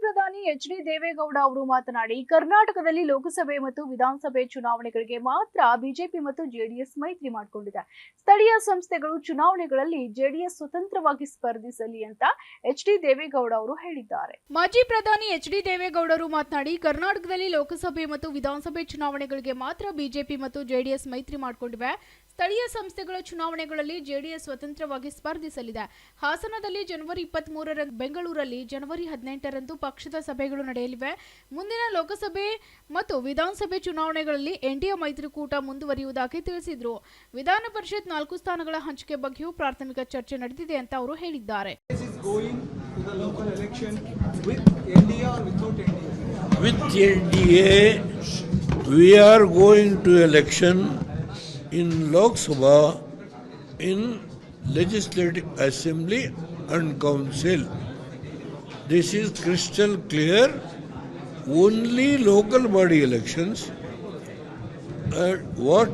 ಪ್ರಧಾನಿ ಎಚ್.ಡಿ. ದೇವೇಗೌಡ ಅವರು ಮಾತನಾಡಿ, ಕರ್ನಾಟಕದಲ್ಲಿ ಲೋಕಸಭೆ ಮತ್ತು ವಿಧಾನಸಭೆ ಚುನಾವಣೆಗಳಿಗೆ ಮಾತ್ರ ಬಿಜೆಪಿ ಮತ್ತು ಜೆಡಿಎಸ್ ಮೈತ್ರಿ ಮಾಡಿಕೊಂಡಿದೆ. ಸ್ಥಳೀಯ ಸಂಸ್ಥೆಗಳು ಚುನಾವಣೆಗಳಲ್ಲಿ ಜೆಡಿಎಸ್ ಸ್ವತಂತ್ರವಾಗಿ ಸ್ಪರ್ಧಿಸಲಿ ಅಂತ ಎಚ್.ಡಿ. ದೇವೇಗೌಡ ಅವರು ಹೇಳಿದ್ದಾರೆ. ಮಾಜಿ ಪ್ರಧಾನಿ ಎಚ್.ಡಿ. ದೇವೇಗೌಡರು ಮಾತನಾಡಿ, ಕರ್ನಾಟಕದಲ್ಲಿ ಲೋಕಸಭೆ ಮತ್ತು ವಿಧಾನಸಭೆ ಚುನಾವಣೆಗಳಿಗೆ ಮಾತ್ರ ಬಿಜೆಪಿ ಮತ್ತು ಜೆಡಿಎಸ್ ಮೈತ್ರಿ ಮಾಡಿಕೊಂಡಿವೆ. ಸ್ಥಳೀಯ ಸಂಸ್ಥೆಗಳ ಚುನಾವಣೆಗಳಲ್ಲಿ ಜೆಡಿಎಸ್ ಸ್ವತಂತ್ರವಾಗಿ ಸ್ಪರ್ಧಿಸಲಿದೆ. ಹಾಸನದಲ್ಲಿ ಜನವರಿ 23ರಂದು, ಬೆಂಗಳೂರಲ್ಲಿ ಜನವರಿ 18ರಂದು ಪಕ್ಷದ ಸಭೆಗಳು ನಡೆಯಲಿವೆ. ಮುಂದಿನ ಲೋಕಸಭೆ ಮತ್ತು ವಿಧಾನಸಭೆ ಚುನಾವಣೆಗಳಲ್ಲಿ ಎನ್ಡಿಎ ಮೈತ್ರಿಕೂಟ ಮುಂದುವರಿಯುವುದಾಗಿ ತಿಳಿಸಿದರು. ವಿಧಾನ ಪರಿಷತ್ 4 ಸ್ಥಾನಗಳ ಹಂಚಿಕೆ ಬಗ್ಗೆಯೂ ಪ್ರಾಥಮಿಕ ಚರ್ಚೆ ನಡೆದಿದೆ ಅಂತ ಅವರು ಹೇಳಿದ್ದಾರೆ. With NDA, we are going to election in Lok Sabha, in Legislative Assembly and Council. This is crystal clear. Only local body elections. What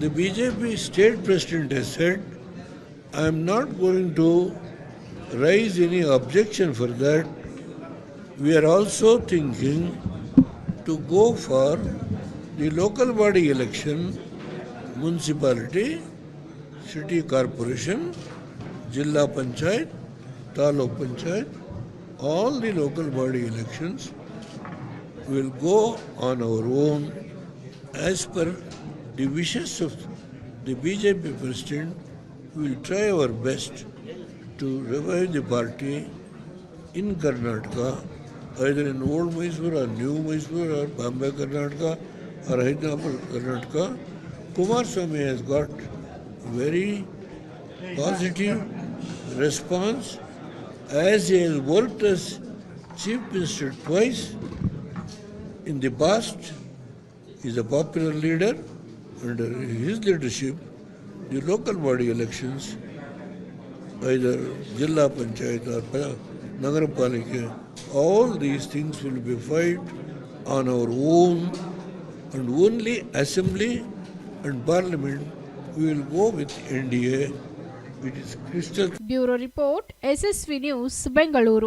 the BJP state president has said, I am not going to raise any objection for that. We are also thinking to go for the local body election, municipality, city corporation, Jilla Panchayat, Taluk Panchayat, all the local body elections will go on our own as per the wishes of the BJP president. We will try our best to revive the party in Karnataka, either in Old Mysore or New Mysore or Bombay Karnataka or Hyderabad Karnataka. Kumaraswamy has got very positive response, as he has worked as Chief Minister twice in the past. He is a popular leader. Under his leadership, the local body elections, either Jilla Panchayat or Nagarapalika, all these things will be fought on our own, and only Assembly and Parliament we will go with NDA. It is crystal. Bureau Report, SSV News, Bengaluru.